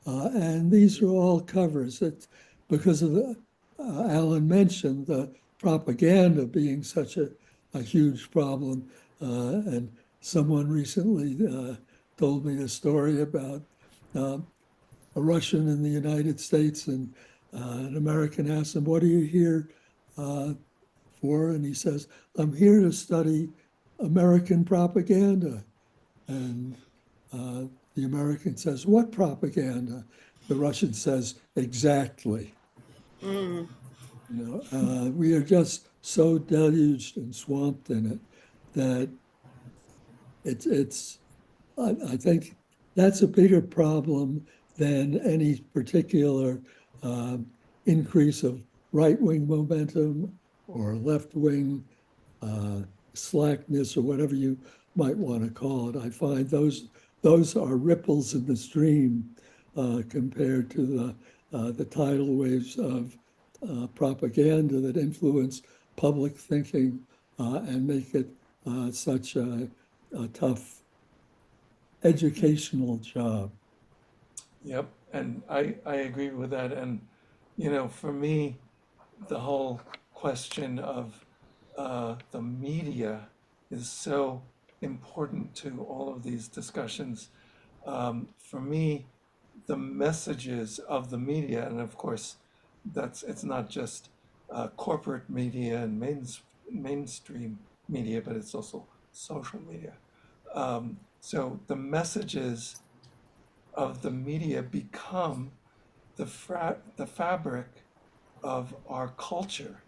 And these are all covers. It's because of Alyn mentioned the propaganda being such a huge problem. And someone recently told me a story about a Russian in the United States, and an American asked him, "What are you here for?" And he says, "I'm here to study American propaganda." And the American says, "What propaganda?" The Russian says, "Exactly." Mm. We are just so deluged and swamped in it that it's I think that's a bigger problem than any particular increase of right-wing momentum or left-wing slackness, or whatever you might want to call it. I find those are ripples in the stream compared to the tidal waves of propaganda that influence public thinking and make it such a tough educational job. Yep, and I agree with that. And for me, the whole question of the media is so important to all of these discussions. For me, the messages of the media, and of course, it's not just corporate media and mainstream media, but it's also social media. So the messages of the media become the fabric of our culture.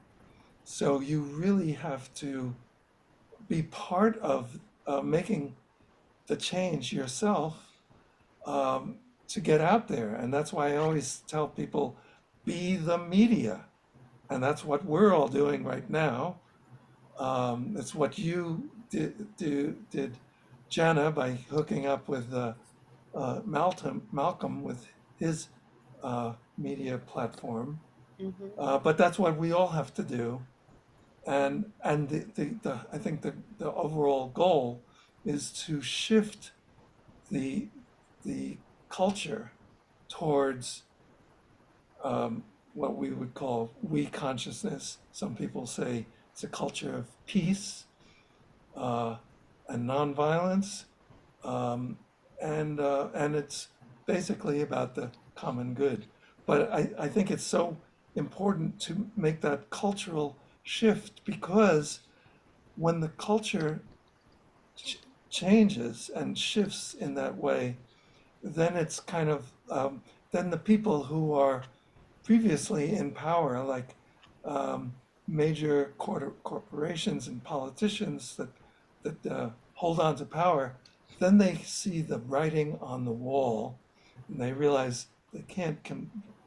So you really have to be part of making the change yourself to get out there. And that's why I always tell people, be the media. And that's what we're all doing right now. It's what you did, Jana, by hooking up with Malcolm with his media platform. Mm-hmm. But that's what we all have to do. And I think the overall goal is to shift the the culture towards what we would call we consciousness. Some people say it's a culture of peace uh, and nonviolence, um, and it's basically about the common good. But I think it's so important to make that cultural shift, because when the culture ch- changes and shifts in that way, then it's kind of then the people who are previously in power, like um, major corporations and politicians that hold on to power, then they see the writing on the wall, and they realize they can't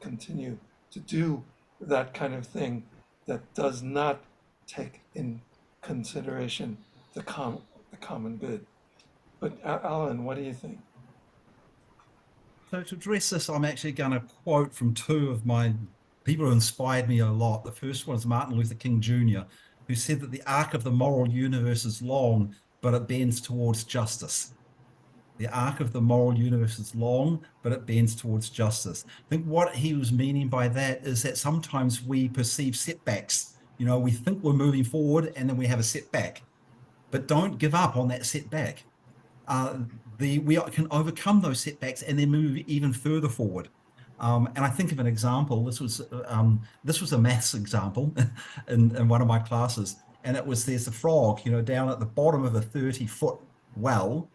continue to do that kind of thing that does not take in consideration the common good. But Alan, what do you think? So to address this, I'm actually going to quote from two of my people who inspired me a lot. The first one is Martin Luther King Jr., who said that the arc of the moral universe is long, but it bends towards justice. The arc of the moral universe is long, but it bends towards justice. I think what he was meaning by that is that sometimes we perceive setbacks. We think we're moving forward and then we have a setback, but don't give up on that setback. We can overcome those setbacks and then move even further forward. And I think of an example. This was a maths example in one of my classes, and there's a frog, down at the bottom of a 30-foot well,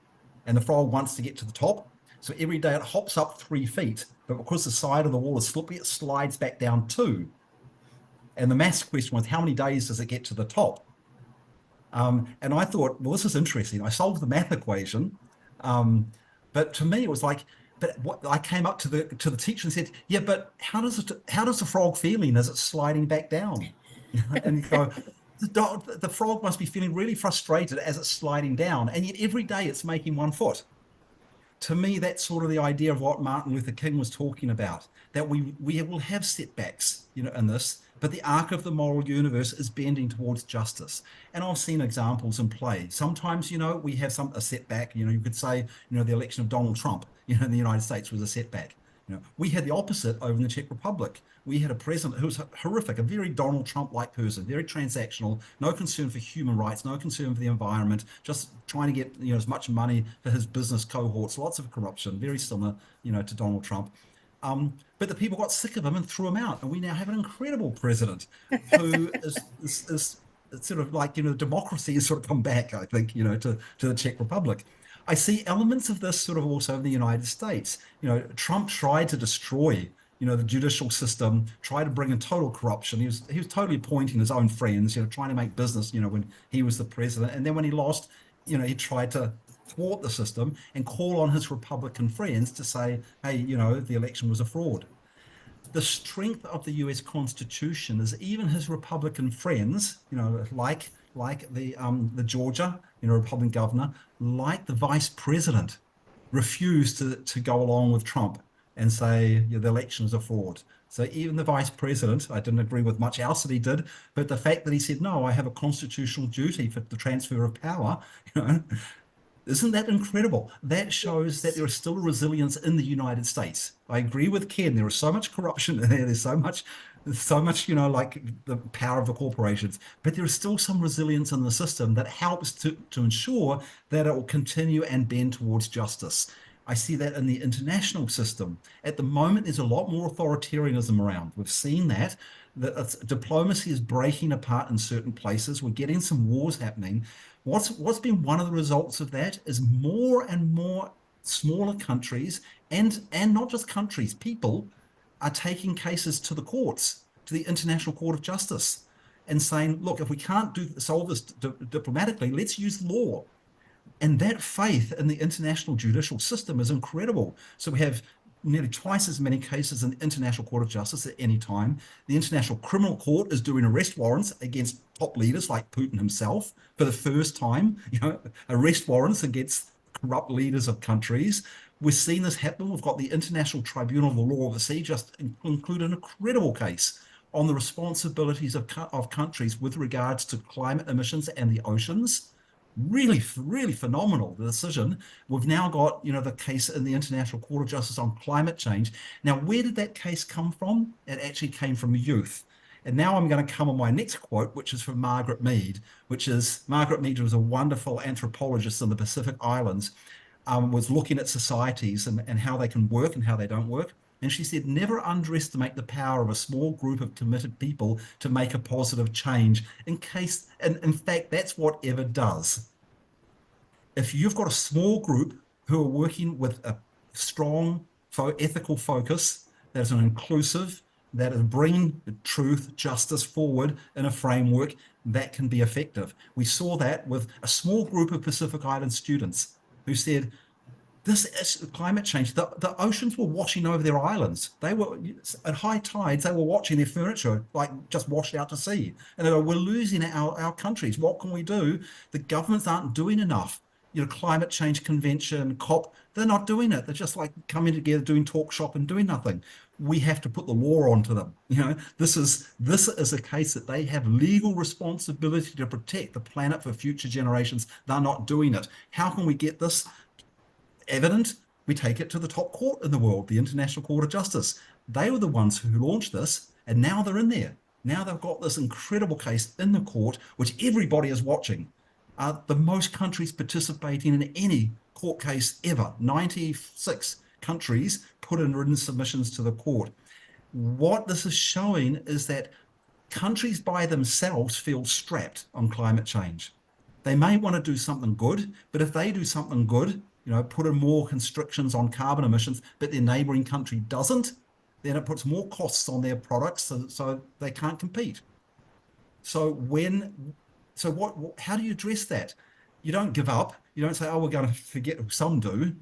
and the frog wants to get to the top. So every day it hops up 3 feet, but because the side of the wall is slippery, it slides back down 2. And the maths question was, how many days does it get to the top? And I thought, well, this is interesting. I solved the math equation, but to me it was like, but what I came up to the teacher and said, yeah, but how does the frog feeling as it's sliding back down? And you go, the frog must be feeling really frustrated as it's sliding down, and yet every day it's making 1 foot. To me, that's sort of the idea of what Martin Luther King was talking about, that we will have setbacks, in this, but the arc of the moral universe is bending towards justice. And I've seen examples in play. Sometimes, we have a setback. You could say, the election of Donald Trump, in the United States was a setback. We had the opposite over in the Czech Republic. We had a president who was horrific, a very Donald Trump-like person, very transactional, no concern for human rights, no concern for the environment, just trying to get as much money for his business cohorts, lots of corruption, very similar to Donald Trump. But the people got sick of him and threw him out, and we now have an incredible president who is sort of like democracy has sort of come back, I think, to the Czech Republic. I see elements of this sort of also in the United States. Trump tried to destroy, the judicial system, tried to bring in total corruption. He was totally appointing his own friends, trying to make business, when he was the president. And then when he lost, he tried to thwart the system and call on his Republican friends to say, hey, the election was a fraud. The strength of the US Constitution is even his Republican friends, like the Georgia, Republican governor, like the vice president, refused to go along with Trump and say the election is a fraud. So even the vice president, I didn't agree with much else that he did, but the fact that he said, no, I have a constitutional duty for the transfer of power, isn't that incredible? That shows that there is still a resilience in the United States. I agree with Ken. There is so much corruption in there. There's so much, like the power of the corporations. But there is still some resilience in the system that helps to ensure that it will continue and bend towards justice. I see that in the international system. At the moment, there's a lot more authoritarianism around. We've seen that diplomacy is breaking apart in certain places. We're getting some wars happening. What's been one of the results of that is more and more smaller countries and not just countries, people are taking cases to the courts, to the International Court of Justice, and saying, look, if we can't solve this diplomatically, let's use law. And that faith in the international judicial system is incredible. So we have nearly twice as many cases in the International Court of Justice at any time. The International Criminal Court is doing arrest warrants against top leaders like Putin himself for the first time, arrest warrants against corrupt leaders of countries. We've seen this happen. We've got the International Tribunal of the Law of the Sea just include an incredible case on the responsibilities of countries with regards to climate emissions and the oceans. Really, really phenomenal, the decision. We've now got, the case in the International Court of Justice on climate change. Now, where did that case come from? It actually came from youth. And now I'm going to come on my next quote, which is from Margaret Mead, Margaret Mead was a wonderful anthropologist in the Pacific Islands, was looking at societies and how they can work and how they don't work. And she said, never underestimate the power of a small group of committed people to make a positive change and in fact, that's what ever does. If you've got a small group who are working with a strong ethical focus, that is an inclusive, that is bringing truth, justice forward in a framework that can be effective. We saw that with a small group of Pacific Island students who said, this is climate change. The oceans were washing over their islands. They were at high tides. They were watching their furniture like just washed out to sea. And they go, we're losing our countries. What can we do? The governments aren't doing enough. Climate change convention, COP, they're not doing it. They're just like coming together, doing talk shop and doing nothing. We have to put the law onto them. This is a case that they have legal responsibility to protect the planet for future generations. They're not doing it. How can we get this evident? We take it to the top court in the world, the International Court of Justice. They were the ones who launched this, and now they're in there. Now they've got this incredible case in the court, which everybody is watching. The most countries participating in any court case ever, 96 countries put in written submissions to the court. What this is showing is that countries by themselves feel strapped on climate change. They may want to do something good, but if they do something good, put in more constrictions on carbon emissions, but their neighboring country doesn't, then it puts more costs on their products, so they can't compete. How do you address that? You don't give up. You don't say, oh, we're going to forget. Some do,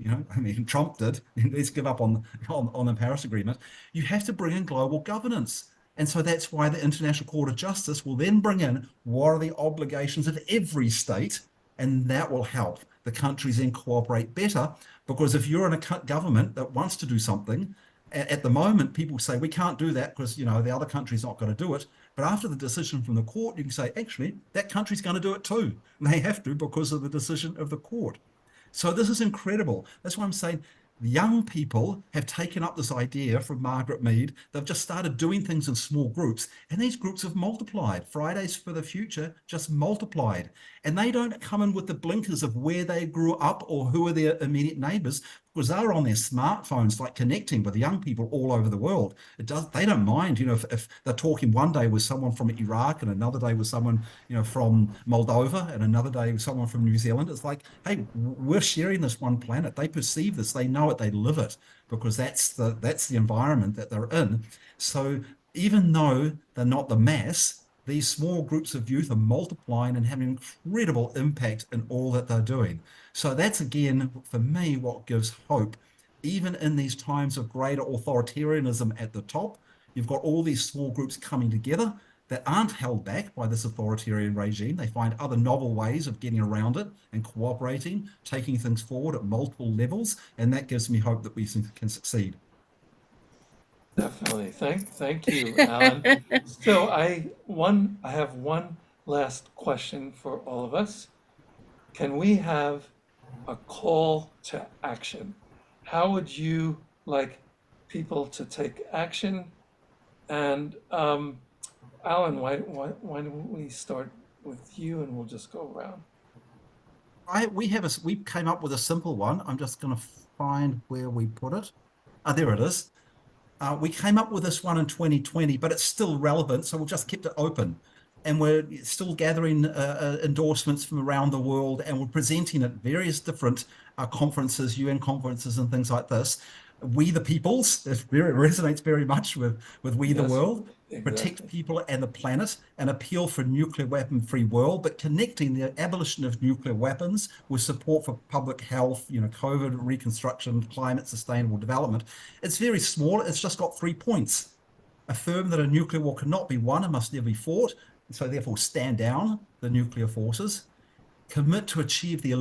Trump did. Let's give up on the Paris Agreement. You have to bring in global governance. And so that's why the International Court of Justice will then bring in what are the obligations of every state, and that will help the countries then cooperate better. Because if you're in a government that wants to do something, at the moment, people say, we can't do that because, the other country's not going to do it. But after the decision from the court, you can say, actually, that country's going to do it too. And they have to because of the decision of the court. So this is incredible. That's why I'm saying young people have taken up this idea from Margaret Mead. They've just started doing things in small groups, and these groups have multiplied. Fridays for the Future just multiplied. And they don't come in with the blinkers of where they grew up or who are their immediate neighbors, because they're on their smartphones, like connecting with young people all over the world. They don't mind, if they're talking one day with someone from Iraq and another day with someone, from Moldova and another day with someone from New Zealand. It's like, hey, we're sharing this one planet. They perceive this, they know it, they live it, because that's the environment that they're in. So even though they're not the mass, these small groups of youth are multiplying and having incredible impact in all that they're doing. So that's, again, for me, what gives hope. Even in these times of greater authoritarianism at the top, you've got all these small groups coming together that aren't held back by this authoritarian regime. They find other novel ways of getting around it and cooperating, taking things forward at multiple levels, and that gives me hope that we can succeed. Definitely. Thank you, Alyn. So I have one last question for all of us. Can we have a call to action? How would you like people to take action? And Alyn, why don't we start with you, and we'll just go around. We came up with a simple one. I'm just going to find where we put it. There it is. We came up with this one in 2020, but it's still relevant, so we've just kept it open. And we're still gathering endorsements from around the world, and we're presenting at various different conferences, UN conferences and things like this. We the peoples, it resonates very much with we the world. Exactly. Protect people and the planet, and appeal for a nuclear weapon-free world, but connecting the abolition of nuclear weapons with support for public health, COVID reconstruction, climate sustainable development. It's very small. It's just got 3 points. Affirm that a nuclear war cannot be won and must never be fought, and so therefore stand down the nuclear forces. Commit to achieve the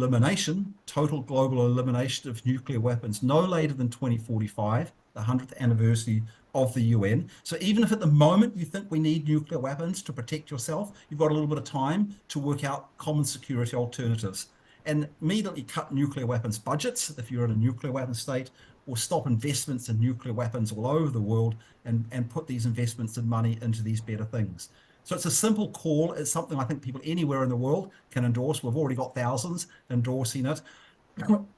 total global elimination of nuclear weapons no later than 2045, the 100th anniversary of the UN. So even if at the moment you think we need nuclear weapons to protect yourself, you've got a little bit of time to work out common security alternatives. And immediately cut nuclear weapons budgets if you're in a nuclear weapons state, or stop investments in nuclear weapons all over the world and put these investments and money into these better things. So it's a simple call. It's something I think people anywhere in the world can endorse. We've already got thousands endorsing it.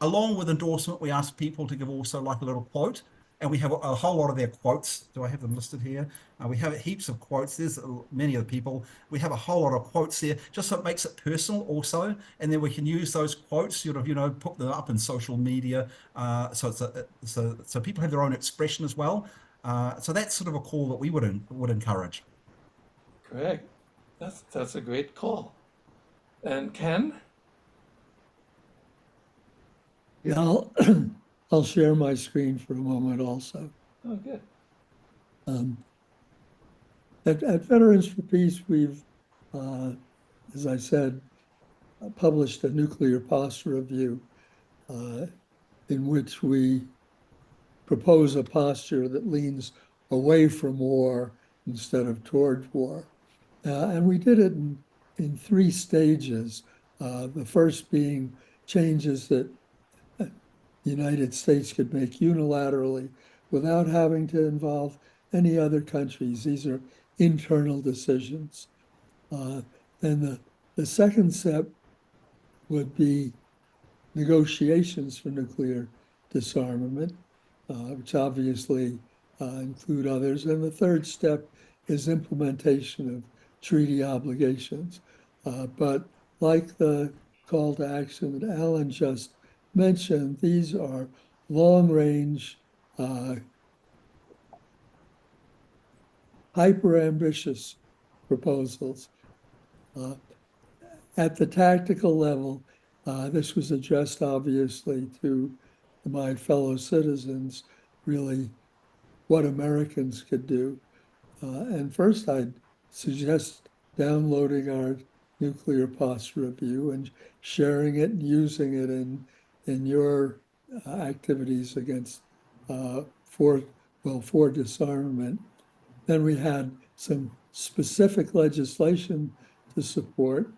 Along with endorsement, we ask people to give also like a little quote, and we have a whole lot of their quotes. Do I have them listed here? We have heaps of quotes. There's many of the people. We have a whole lot of quotes there, just so it makes it personal also, and then we can use those quotes, put them up in social media, so people have their own expression as well. So that's sort of a call that we would encourage. Great. That's a great call. And Ken? Yeah, I'll share my screen for a moment also. Oh, good. At Veterans for Peace, we've, as I said, published a nuclear posture review in which we propose a posture that leans away from war instead of toward war. And we did it in 3 stages. The first being changes that the United States could make unilaterally without having to involve any other countries. These are internal decisions. Then the second step would be negotiations for nuclear disarmament, which obviously include others. And the third step is implementation of treaty obligations. But like the call to action that Alyn just mentioned, these are long-range, hyper-ambitious proposals. At the tactical level, this was addressed obviously to my fellow citizens, really what Americans could do. And first I'd suggest downloading our nuclear posture review and sharing it and using it in your activities against for disarmament. Then we had some specific legislation to support.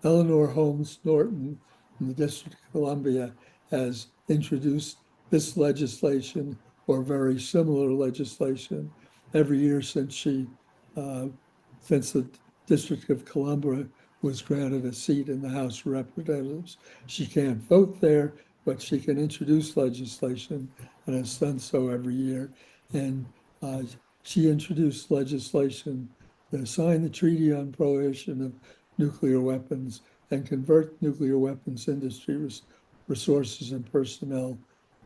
Eleanor Holmes Norton in the District of Columbia has introduced this legislation or very similar legislation every year since the District of Columbia was granted a seat in the House of Representatives. She can't vote there, but she can introduce legislation and has done so every year. And she introduced legislation to sign the Treaty on Prohibition of Nuclear Weapons and convert nuclear weapons industry resources and personnel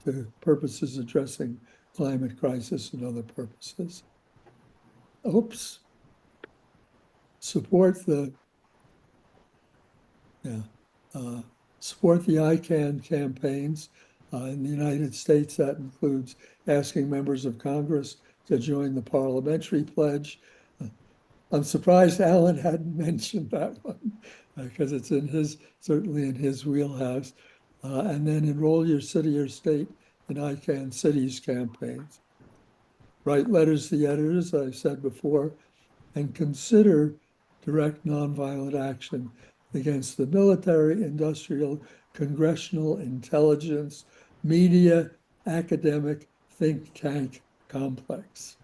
to purposes addressing climate crisis and other purposes. Oops. Support the ICANN campaigns. In the United States, that includes asking members of Congress to join the parliamentary pledge. I'm surprised Alyn hadn't mentioned that one because it's certainly in his wheelhouse. And then enroll your city or state in ICANN cities campaigns. Write letters to the editors, I said before, and consider direct nonviolent action against the military, industrial, congressional, intelligence, media, academic, think tank complex.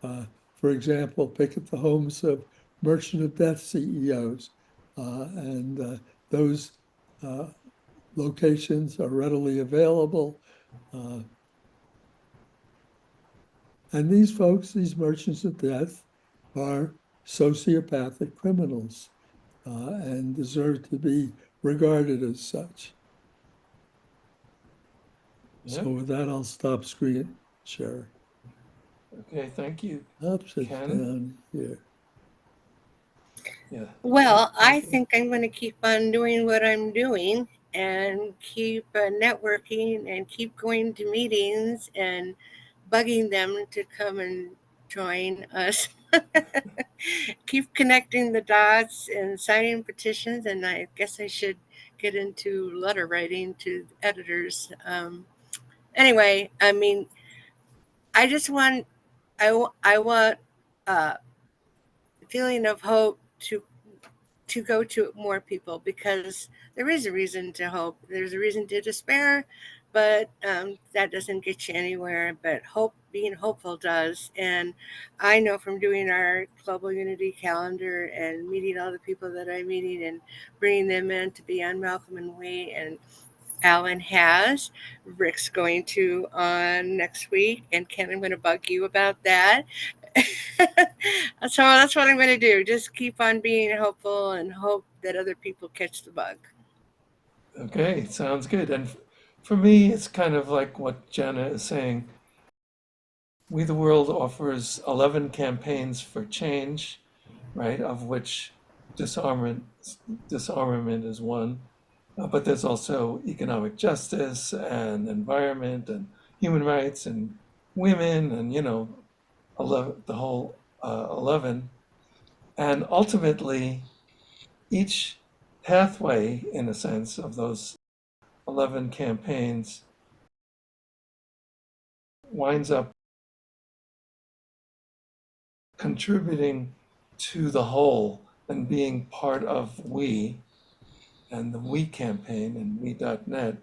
For example, picket the homes of merchant of death CEOs, and those locations are readily available. And these folks, these merchants of death, are sociopathic criminals and deserve to be regarded as such. Yep. So with that, I'll stop screen share. Okay, thank you. Oops, it's Ken? down here. Yeah. Well, I Thank you. think I'm going to keep on doing what I'm doing and keep networking and keep going to meetings and bugging them to come and join us. Keep connecting the dots and signing petitions, and I guess I should get into letter writing to editors. Anyway, I mean, I just want, I want a feeling of hope to go to more people, because there is a reason to hope. There's a reason to despair, but that doesn't get you anywhere. But hope, being hopeful does. And I know from doing our Global Unity calendar and meeting all the people that I'm meeting and bringing them in to be on Malcolm and We, and Alyn has. Rick's going to on next week, and Ken, I'm going to bug you about that. So that's what I'm going to do. Just keep on being hopeful and hope that other people catch the bug. Okay, sounds good. And for me, it's kind of like what Jana is saying. We the World offers 11 campaigns for change, right, of which disarmament is one. But there's also economic justice and environment and human rights and women and, 11, the whole 11. And ultimately, each pathway, in a sense, of those 11 campaigns winds up contributing to the whole and being part of We and the We campaign and We.net,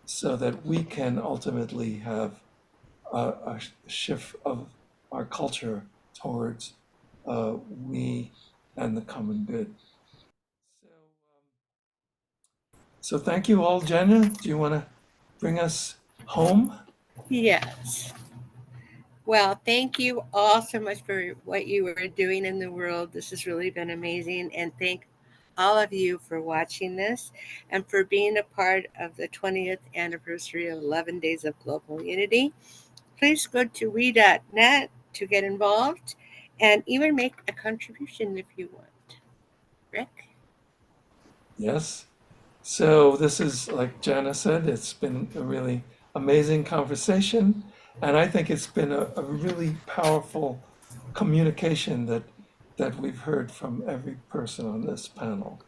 so that we can ultimately have a shift of our culture towards we and the common good. So thank you all. Jana, do you want to bring us home? Yes. Well, thank you all so much for what you are doing in the world. This has really been amazing. And thank all of you for watching this and for being a part of the 20th anniversary of 11 Days of Global Unity. Please go to we.net to get involved and even make a contribution if you want. Rick? Yes. So this is, like Jana said, it's been a really amazing conversation. And I think it's been a really powerful communication that we've heard from every person on this panel.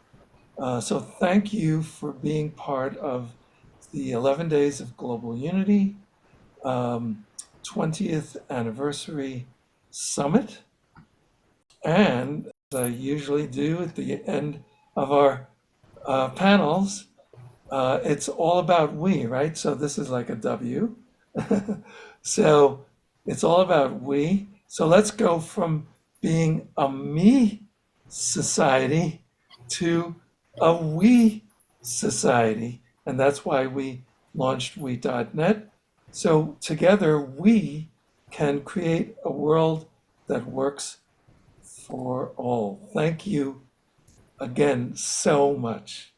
So thank you for being part of the 11 Days of Global Unity 20th Anniversary Summit. And as I usually do at the end of our panels, It's all about we, right? So this is like a W. So it's all about we. So let's go from being a me society to a we society. And that's why we launched we.net. So together we can create a world that works for all. Thank you again so much.